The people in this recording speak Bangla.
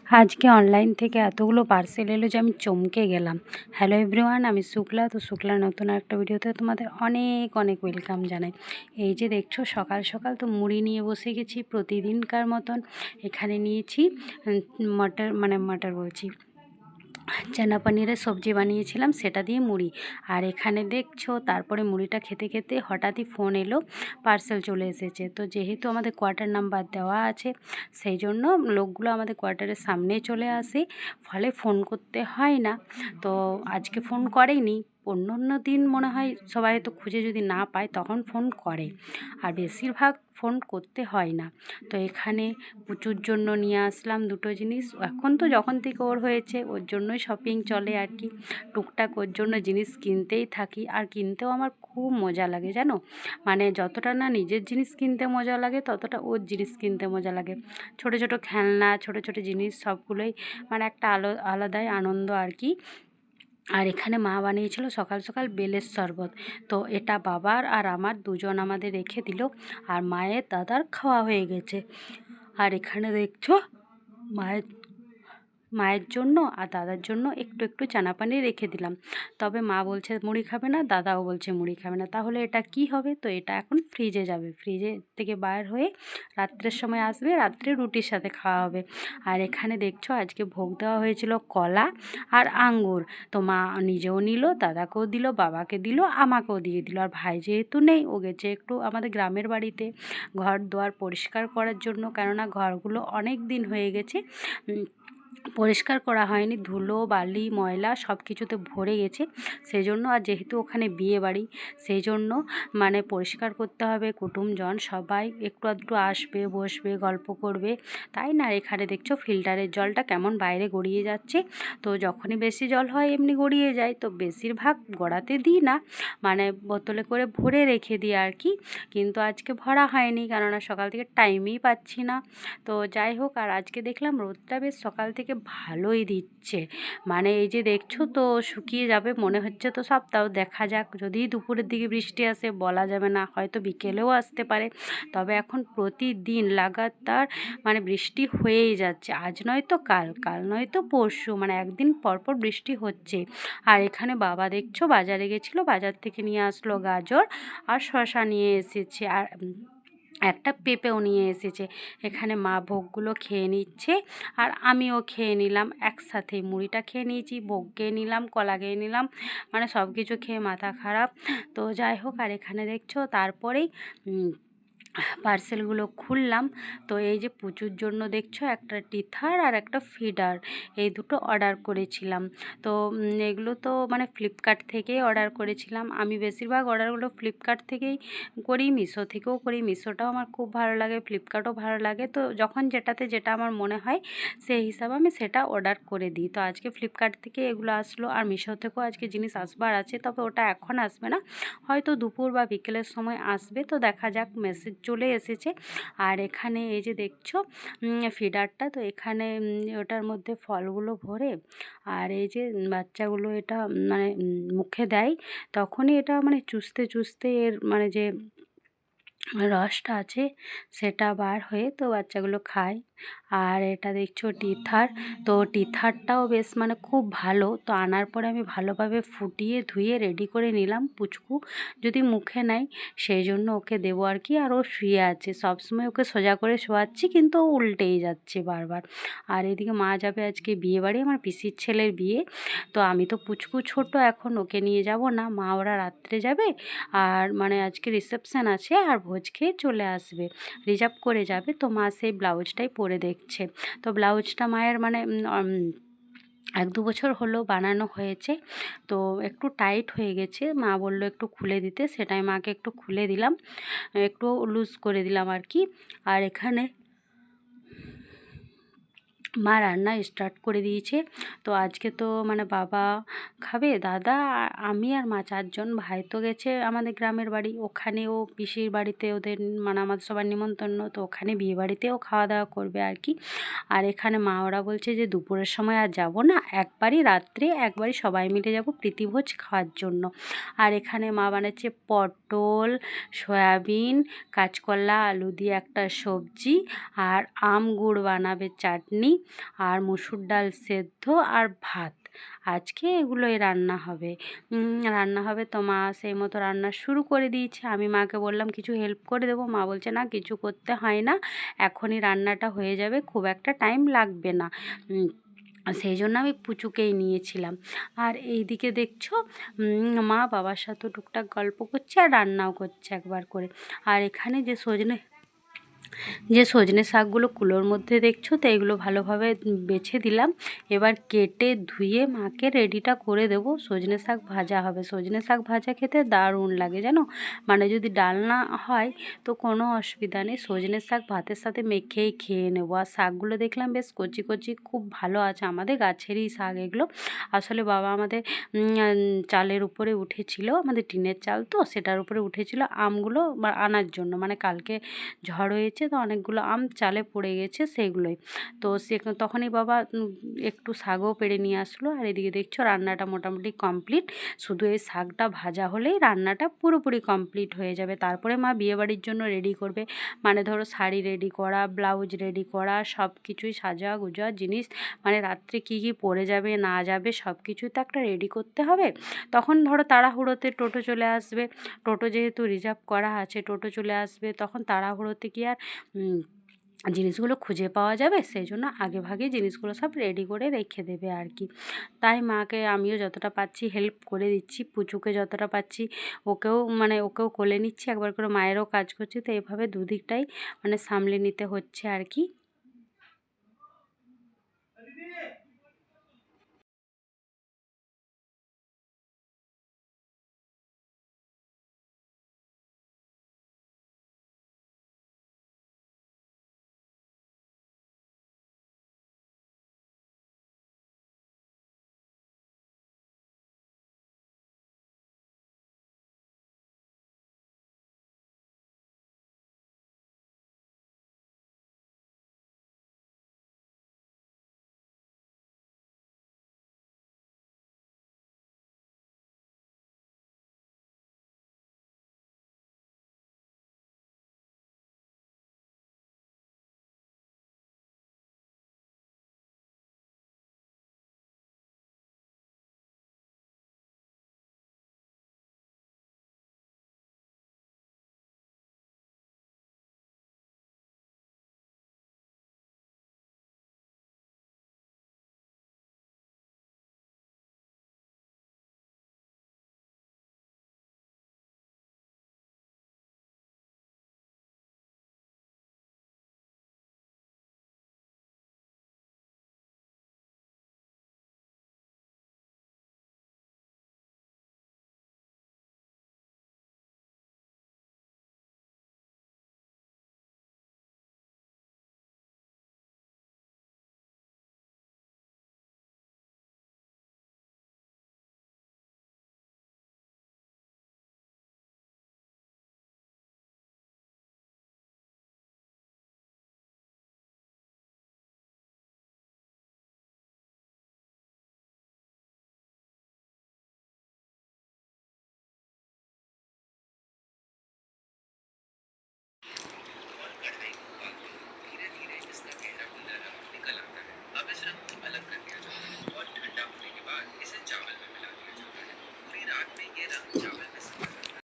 আজকে অনলাইন থেকে এতগুলো পার্সেল এলো যে আমি চমকে গেলাম। হ্যালো এভরিওয়ান, আমি শুক্লা। তো শুক্লার নতুন একটা ভিডিওতে তোমাদের অনেক অনেক ওয়েলকাম জানাই। এই যে দেখছো সকাল সকাল তো মুড়ি নিয়ে বসে গেছি প্রতিদিনকার মতন। এখানে নিয়েছি মটর বলছি, চানা পনিরের সবজি বানিয়েছিলাম, সেটা দিয়ে মুড়ি। আর এখানে দেখছো তারপরে মুড়িটা খেতে খেতে হঠাৎই ফোন এলো, পার্সেল চলে এসেছে। তো যেহেতু আমাদের কোয়ার্টার নাম্বার দেওয়া আছে, সেই জন্য লোকগুলো আমাদের কোয়ার্টারের সামনে চলে আসে, ফলে ফোন করতে হয় না। তো আজকে ফোন করেনি। অন্য অন্য দিন মনে হয় সবাই তো খুঁজে যদি না পায় তখন ফোন করে, আর বেশিরভাগ ফোন করতে হয় না। তো এখানে পুচুর জন্য নিয়ে আসলাম দুটো জিনিস। এখন তো যখন থেকে ওর হয়েছে ওর জন্যই শপিং চলে আর কি, টুকটাক ওর জন্য জিনিস কিনতেই থাকি। আর কিনতেও আমার খুব মজা লাগে জানো, মানে যতটা না নিজের জিনিস কিনতে মজা লাগে ততটা ওর জিনিস কিনতে মজা লাগে। ছোট ছোট খেলনা, ছোট ছোট জিনিস সবগুলোই মানে একটা আলাদাই আনন্দ আর কি। আর এখানে মা বানিয়েছিল সকাল সকাল বেলের শরবত। তো এটা বাবার আর আমার দুজন আমাদের রেখে দিল, আর মায়ের দাদার খাওয়া হয়ে গেছে। আর এখানে দেখছো মায়ের মায়ের জন্য আর দাদার জন্য একটু একটু চানা পানি রেখে দিলাম। তবে মা বলছে মুড়ি খাবে না, দাদাও বলছে মুড়ি খাবে না, তাহলে এটা কি হবে? তো এটা এখন ফ্রিজে যাবে, ফ্রিজে থেকে বার হয়ে রাত্রের সময় আসবে, রাত্রে রুটির সাথে খাওয়া হবে। আর এখানে দেখছো আজকে ভোগ দেওয়া হয়েছিল কলা আর আঙ্গুর। তো মা নিজেও নিল, দাদাকেও দিল, বাবাকে দিল, আমাকেও দিয়ে দিল। আর ভাই যেহেতু নেই, ও গেছে একটু আমাদের গ্রামের বাড়িতে ঘর দুয়ার পরিষ্কার করার জন্য, কেননা ঘরগুলো অনেক দিন হয়ে গেছে পরিষ্কার করা হয়নি, ধুলো বালি ময়লা সব কিছুতে ভরে গেছে সেই জন্য। আর যেহেতু ওখানে বিয়ে বাড়ি, সেই জন্য মানে পরিষ্কার করতে হবে, কুটুমজন সবাই একটু আধটু আসবে, বসবে, গল্প করবে, তাই না? এখানে দেখছো ফিল্টারের জলটা কেমন বাইরে গড়িয়ে যাচ্ছে। তো যখনই বেশি জল হয় এমনি গড়িয়ে যায়, তো বেশিরভাগ গড়াতে দিই না, মানে বোতলে করে ভরে রেখে দিই আর কি। কিন্তু আজকে ভরা হয়নি, কেননা সকাল থেকে টাইমই পাচ্ছি না। তো যাই হোক, আর আজকে দেখলাম রোদটা বেশ সকাল থেকে ভালোই দিচ্ছে, মানে এই যে দেখছো তো শুকিয়ে যাবে মনে হচ্ছে। তো সপ্তাহ দেখা যাক, যদি দুপুরের দিকে বৃষ্টি আসে বলা যাবে না, হয়তো বিকেলেও আসতে পারে। তবে এখন প্রতিদিন লাগাতার মানে বৃষ্টি হয়েই যাচ্ছে, আজ নয়তো কাল, কাল নয়তো পরশু, মানে একদিন পরপর বৃষ্টি হচ্ছে। আর এখানে বাবা দেখছো বাজারে গেছিলো, বাজার থেকে নিয়ে আসলো গাজর আর শসা নিয়ে এসেছে, আর একটা পেঁপেও নিয়ে এসেছে। এখানে মা ভোগগুলো খেয়ে নিচ্ছে, আর আমিও খেয়ে নিলাম একসাথে। মুড়িটা খেয়ে নিয়েছি, ভোগ খেয়ে নিলাম, কলা খেয়ে নিলাম, মানে সব কিছু খেয়ে মাথা খারাপ। তো যাই হোক, আর এখানে দেখছো তারপরেই পার্সেলগুলো খুললাম। তো এই যে পুচুর জন্য দেখছো একটা টিথার আর একটা ফিডার, এই দুটো অর্ডার করেছিলাম। তো এগুলো তো মানে ফ্লিপকার্ট থেকেই অর্ডার করেছিলাম। আমি বেশিরভাগ অর্ডারগুলো ফ্লিপকার্ট থেকেই করি, মিশো থেকেও করি। মিশোটাও আমার খুব ভালো লাগে, ফ্লিপকার্টও ভালো লাগে। তো যখন যেটাতে যেটা আমার মনে হয় সেই হিসাবে আমি সেটা অর্ডার করে দিই। তো আজকে ফ্লিপকার্ট থেকে এগুলো আসলো, আর মিশো থেকেও আজকে জিনিস আসবার আছে, তবে ওটা এখন আসবে না, হয়তো দুপুর বা বিকেলের সময় আসবে। তো দেখা যাক, মেসেজ চলে এসেছে। আর এখানে এই যে দেখছো ফিডারটা, তো এখানে ওটার মধ্যে ফলগুলো ভরে, আর এই যে বাচ্চাগুলো এটা মানে মুখে দেয়, তখনই এটা মানে চুষতে চুষতে এর মানে যে রসটা আছে সেটা বার হয়ে তো বাচ্চাগুলো খায়। আর এটা দেখছো টিথার, তো টিথারটাও বেশ মানে খুব ভালো। তো আনার পরে আমি ভালোভাবে ফুটিয়ে ধুয়ে রেডি করে নিলাম, পুচকু যদি মুখে নেয় সেই জন্য ওকে দেবো আর কি। আর ও শুয়ে আছে, সবসময় ওকে সোজা করে শোয়াচ্ছি কিন্তু ও উল্টেই যাচ্ছে বারবার। আর এদিকে মা যাবে আজকে বিয়ে বাড়ি, আমার পিসির ছেলের বিয়ে। তো আমি তো পুচকু ছোট, এখন ওকে নিয়ে যাব না, মা ওরা রাত্রে যাবে। আর মানে আজকে রিসেপশান আছে, আর ভোজ খেয়ে চলে আসবে, রিজার্ভ করে যাবে। তো মা সেই ব্লাউজটাই পরে দেখছে। তো ব্লাউজটা মায়ের মানে 1-2 বছর হলো বানানো হয়েছে, তো একটু টাইট হয়ে গেছে। মা বললো একটু খুলে দিতে, সেটাই মাকে একটু খুলে দিলাম, একটু লুজ করে দিলাম আর কি। আর এখানে মা রান্না স্টার্ট করে দিয়েছে। তো আজকে তো মানে বাবা খাবে, দাদা আমি আর মা, 4জন। ভাই তো গেছে আমাদের গ্রামের বাড়ি, ওখানেও পিসির বাড়িতে ওদের মানে আমাদের সবার নিমন্ত্রণ, তো ওখানে বিয়ে বাড়িতেও খাওয়া দাওয়া করবে আর কি। আর এখানে মা ওরা বলছে যে দুপুরের সময় আর যাব না, একবারই রাত্রে একবারই সবাই মিলে যাব প্রীতিভোজ খাওয়ার জন্য। আর এখানে মা বানাচ্ছে পটল, সয়াবিন, কাঁচকলা, আলু দিয়ে একটা সবজি, আর আম গুড় বানাবে চাটনি। আর মুসুর ডাল সেদ্ধ আর ভাত। আজকে এগুলোই রান্না হবে। তো মা সেই মতো রান্না শুরু করে দিয়েছে। আমি মাকে বললাম কিছু হেল্প করে দেবো, মা বলছে না কিছু করতে হয় না, এখনই রান্নাটা হয়ে যাবে, খুব একটা টাইম লাগবে না। সেই জন্য আমি পুচুকেই নিয়েছিলাম। আর এইদিকে দেখছো মা বাবার সাথে টুকটাক গল্প করছে আর রান্নাও করছে একবার করে। আর এখানে যে সজনে শাকগুলো কুলোর মধ্যে দেখছো, তো এগুলো ভালোভাবে বেছে দিলাম। এবার কেটে ধুয়ে মাকে রেডিটা করে দেবো। সজনে শাক ভাজা হবে। সজনে শাক ভাজা খেতে দারুণ লাগে জানো, মানে যদি ডাল না হয় তো কোনো অসুবিধা নেই, সজনে শাক ভাতের সাথে মেখেই খেয়ে নেবো। আর শাকগুলো দেখলাম বেশ কচি কচি, খুব ভালো আছে, আমাদের গাছেরই শাক এগুলো। আসলে বাবা আমাদের চালের উপরে উঠেছিল, আমাদের টিনের চাল তো, সেটার উপরে উঠেছিল আমগুলো আনার জন্য, মানে কালকে ঝড় হয়েছে তো অনেকগুলো আম চালে পড়ে গেছে সেইগুলোই। তো তখনই বাবা একটু শাকও পেড়ে নিয়ে আসলো। আর এদিকে দেখছো রান্নাটা মোটামুটি কমপ্লিট, শুধু এই শাকটা ভাজা হলেই রান্নাটা পুরোপুরি কমপ্লিট হয়ে যাবে। তারপরে মা বিয়েবাড়ির জন্য রেডি করবে, মানে ধরো শাড়ি রেডি করা, ব্লাউজ রেডি করা, সব কিছুই সাজা গুজা জিনিস, মানে রাত্রে কী কী পরে যাবে না যাবে সব কিছুই তো একটা রেডি করতে হবে। তখন ধরো তাড়াহুড়োতে টোটো চলে আসবে, টোটো যেহেতু রিজার্ভ করা আছে, টোটো চলে আসবে, তখন তাড়াহুড়োতে কি আর জিনিসগুলো খুঁজে পাওয়া যাবে, সেই জন্য আগে ভাগে জিনিসগুলো সব রেডি করে রেখে দেবে আর কি। তাই মাকে আমিও যতটা পাচ্ছি হেল্প করে দিচ্ছি, পুচুকে যতটা পাচ্ছি ওকেও কোলে নিচ্ছি, একবার করে মায়েরও কাজ করছি, তো এভাবে দুদিকটাই মানে সামলে নিতে হচ্ছে আর কি।